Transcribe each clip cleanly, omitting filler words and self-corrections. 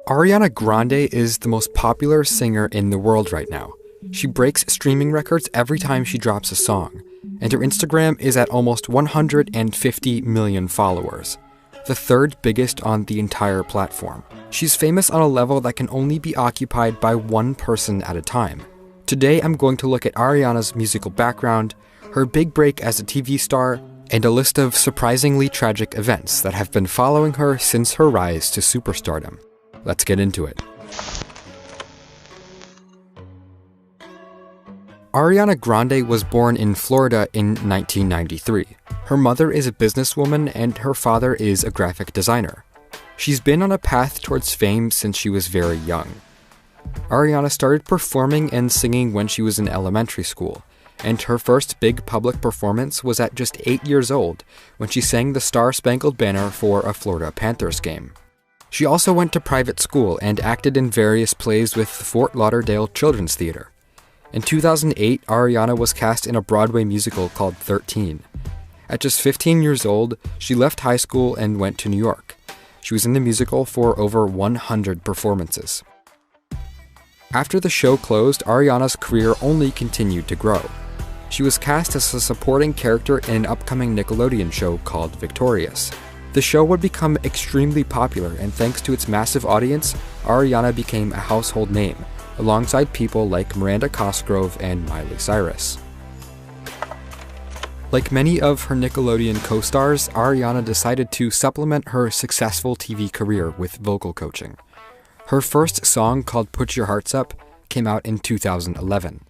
Ariana Grande is the most popular singer in the world right now. She breaks streaming records every time she drops a song, and her Instagram is at almost 150 million followers, the third biggest on the entire platform. She's famous on a level that can only be occupied by one person at a time. Today I'm going to look at Ariana's musical background, her big break as a TV star, and a list of surprisingly tragic events that have been following her since her rise to superstardom. Let's get into it. Ariana Grande was born in Florida in 1993. Her mother is a businesswoman and her father is a graphic designer. She's been on a path towards fame since she was very young. Ariana started performing and singing when she was in elementary school, and her first big public performance was at just 8 years old when she sang the Star-Spangled Banner for a Florida Panthers game. She also went to private school and acted in various plays with the Fort Lauderdale Children's Theater. In 2008, Ariana was cast in a Broadway musical called 13. At just 15 years old, she left high school and went to New York. She was in the musical for over 100 performances. After the show closed, Ariana's career only continued to grow. She was cast as a supporting character in an upcoming Nickelodeon show called Victorious. The show would become extremely popular, and thanks to its massive audience, Ariana became a household name, alongside people like Miranda Cosgrove and Miley Cyrus. Like many of her Nickelodeon co-stars, Ariana decided to supplement her successful TV career with vocal coaching. Her first song, called Put Your Hearts Up, came out in 2011.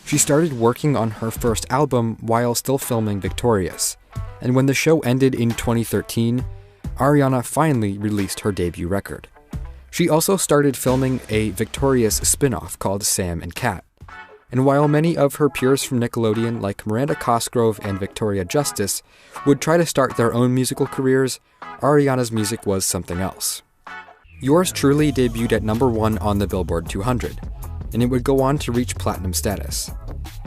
She started working on her first album while still filming Victorious, and when the show ended in 2013, Ariana finally released her debut record. She also started filming a Victorious spin-off called Sam and Cat. And while many of her peers from Nickelodeon, like Miranda Cosgrove and Victoria Justice, would try to start their own musical careers, Ariana's music was something else. Yours Truly debuted at #1 on the Billboard 200, and it would go on to reach platinum status.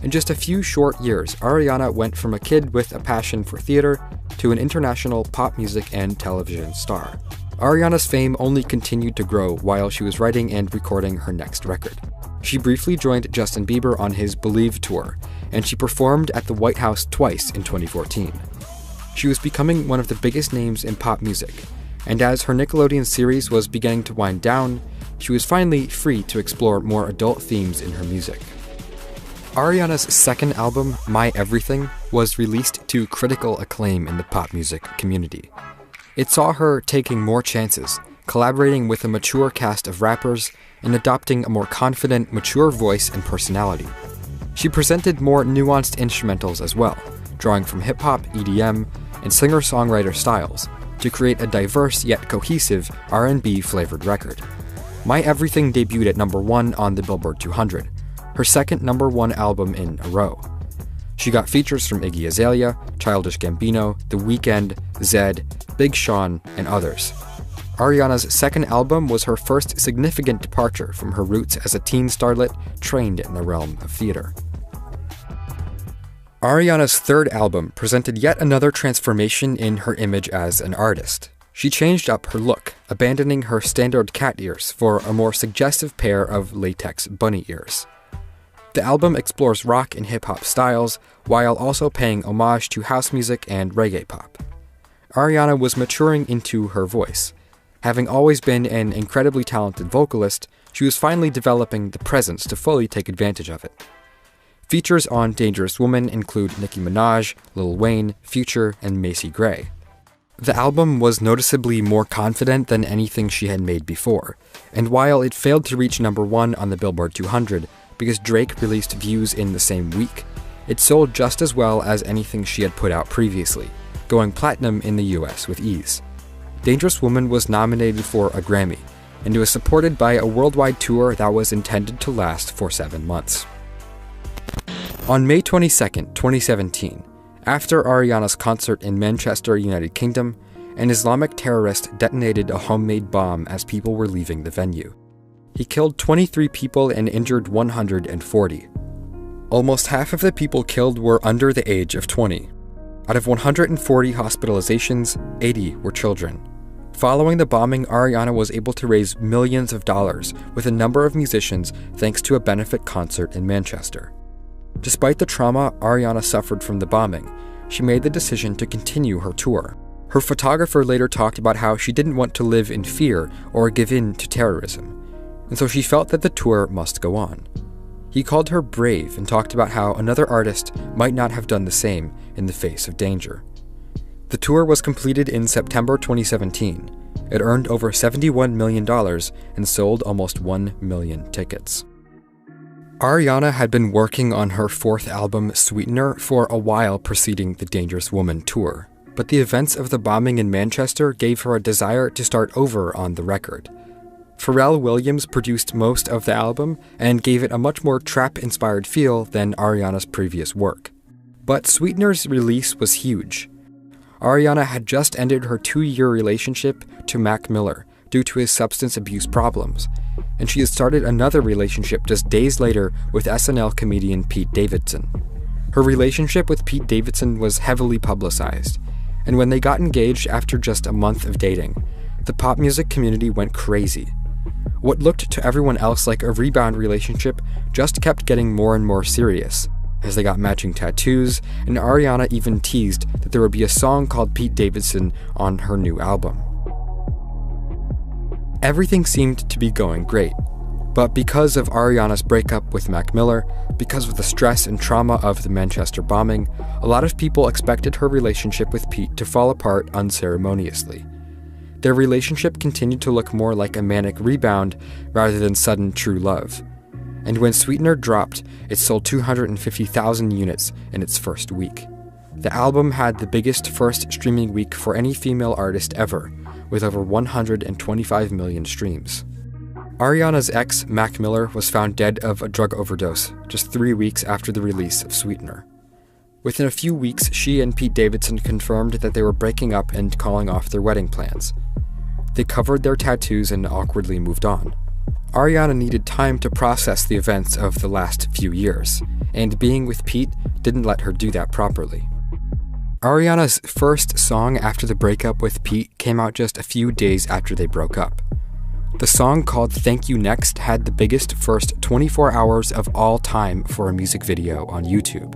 In just a few short years, Ariana went from a kid with a passion for theater to an international pop music and television star. Ariana's fame only continued to grow while she was writing and recording her next record. She briefly joined Justin Bieber on his Believe tour, and she performed at the White House twice in 2014. She was becoming one of the biggest names in pop music, and as her Nickelodeon series was beginning to wind down, she was finally free to explore more adult themes in her music. Ariana's second album, My Everything, was released to critical acclaim in the pop music community. It saw her taking more chances, collaborating with a mature cast of rappers, and adopting a more confident, mature voice and personality. She presented more nuanced instrumentals as well, drawing from hip-hop, EDM, and singer-songwriter styles, to create a diverse yet cohesive R&B-flavored record. My Everything debuted at #1 on the Billboard 200, her second #1 album in a row. She got features from Iggy Azalea, Childish Gambino, The Weeknd, Zedd, Big Sean, and others. Ariana's second album was her first significant departure from her roots as a teen starlet trained in the realm of theater. Ariana's third album presented yet another transformation in her image as an artist. She changed up her look, abandoning her standard cat ears for a more suggestive pair of latex bunny ears. The album explores rock and hip-hop styles, while also paying homage to house music and reggae pop. Ariana was maturing into her voice. Having always been an incredibly talented vocalist, she was finally developing the presence to fully take advantage of it. Features on Dangerous Woman include Nicki Minaj, Lil Wayne, Future, and Macy Gray. The album was noticeably more confident than anything she had made before, and while it failed to reach #1 on the Billboard 200, because Drake released Views in the same week, it sold just as well as anything she had put out previously, going platinum in the US with ease. Dangerous Woman was nominated for a Grammy, and it was supported by a worldwide tour that was intended to last for 7 months. On May 22, 2017, after Ariana's concert in Manchester, United Kingdom, an Islamic terrorist detonated a homemade bomb as people were leaving the venue. He killed 23 people and injured 140. Almost half of the people killed were under the age of 20. Out of 140 hospitalizations, 80 were children. Following the bombing, Ariana was able to raise millions of dollars with a number of musicians thanks to a benefit concert in Manchester. Despite the trauma Ariana suffered from the bombing, she made the decision to continue her tour. Her photographer later talked about how she didn't want to live in fear or give in to terrorism, and so she felt that the tour must go on. He called her brave and talked about how another artist might not have done the same in the face of danger. The tour was completed in September 2017. It earned over $71 million and sold almost 1 million tickets. Ariana had been working on her fourth album, Sweetener, for a while preceding the Dangerous Woman tour, but the events of the bombing in Manchester gave her a desire to start over on the record. Pharrell Williams produced most of the album and gave it a much more trap-inspired feel than Ariana's previous work. But Sweetener's release was huge. Ariana had just ended her 2-year relationship to Mac Miller due to his substance abuse problems, and she had started another relationship just days later with SNL comedian Pete Davidson. Her relationship with Pete Davidson was heavily publicized, and when they got engaged after just a month of dating, the pop music community went crazy. What looked to everyone else like a rebound relationship just kept getting more and more serious, as they got matching tattoos, and Ariana even teased that there would be a song called Pete Davidson on her new album. Everything seemed to be going great, but because of Ariana's breakup with Mac Miller, because of the stress and trauma of the Manchester bombing, a lot of people expected her relationship with Pete to fall apart unceremoniously. Their relationship continued to look more like a manic rebound rather than sudden true love. And when Sweetener dropped, it sold 250,000 units in its first week. The album had the biggest first streaming week for any female artist ever, with over 125 million streams. Ariana's ex, Mac Miller, was found dead of a drug overdose just 3 weeks after the release of Sweetener. Within a few weeks, she and Pete Davidson confirmed that they were breaking up and calling off their wedding plans. They covered their tattoos and awkwardly moved on. Ariana needed time to process the events of the last few years, and being with Pete didn't let her do that properly. Ariana's first song after the breakup with Pete came out just a few days after they broke up. The song, called Thank You Next, had the biggest first 24 hours of all time for a music video on YouTube.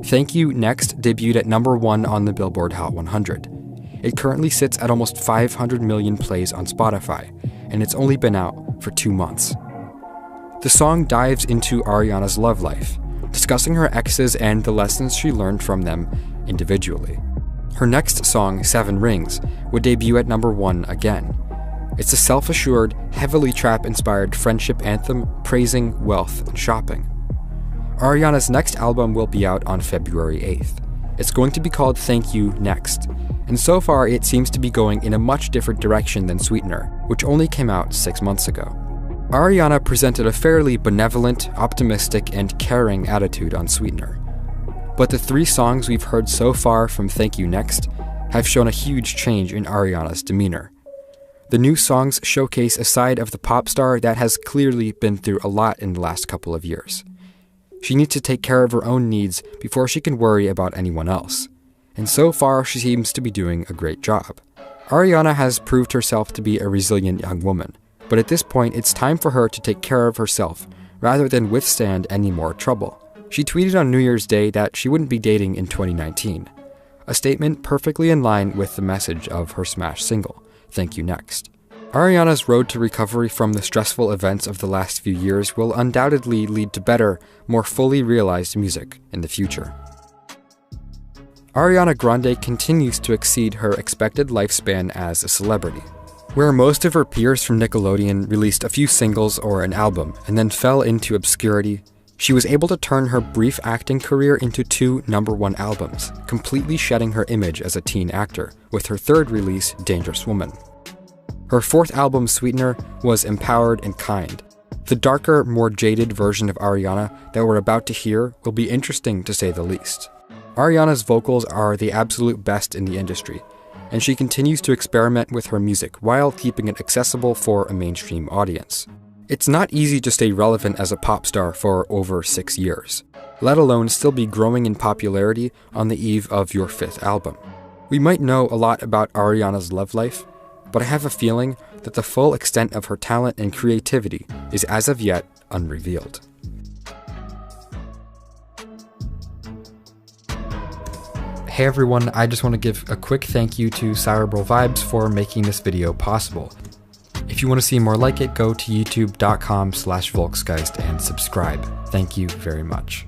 Thank You Next debuted at number 1 on the Billboard Hot 100. It currently sits at almost 500 million plays on Spotify, and it's only been out for 2 months. The song dives into Ariana's love life, discussing her exes and the lessons she learned from them individually. Her next song, 7 Rings, would debut at number 1 again. It's a self-assured, heavily trap-inspired friendship anthem praising wealth and shopping. Ariana's next album will be out on February 8th. It's going to be called Thank You Next, and so far it seems to be going in a much different direction than Sweetener, which only came out 6 months ago. Ariana presented a fairly benevolent, optimistic, and caring attitude on Sweetener. But the 3 songs we've heard so far from Thank You Next have shown a huge change in Ariana's demeanor. The new songs showcase a side of the pop star that has clearly been through a lot in the last couple of years. She needs to take care of her own needs before she can worry about anyone else. And so far, she seems to be doing a great job. Ariana has proved herself to be a resilient young woman, but at this point, it's time for her to take care of herself rather than withstand any more trouble. She tweeted on New Year's Day that she wouldn't be dating in 2019, a statement perfectly in line with the message of her smash single, Thank You Next. Ariana's road to recovery from the stressful events of the last few years will undoubtedly lead to better, more fully realized music in the future. Ariana Grande continues to exceed her expected lifespan as a celebrity. Where most of her peers from Nickelodeon released a few singles or an album and then fell into obscurity, she was able to turn her brief acting career into 2 number-1 albums, completely shedding her image as a teen actor, with her 3rd release, Dangerous Woman. Her 4th album, Sweetener, was empowered and kind. The darker, more jaded version of Ariana that we're about to hear will be interesting to say the least. Ariana's vocals are the absolute best in the industry, and she continues to experiment with her music while keeping it accessible for a mainstream audience. It's not easy to stay relevant as a pop star for over 6 years, let alone still be growing in popularity on the eve of your 5th album. We might know a lot about Ariana's love life, but I have a feeling that the full extent of her talent and creativity is as of yet unrevealed. Hey everyone, I just want to give a quick thank you to Cerebral Vibes for making this video possible. If you want to see more like it, go to youtube.com/Volksgeist and subscribe. Thank you very much.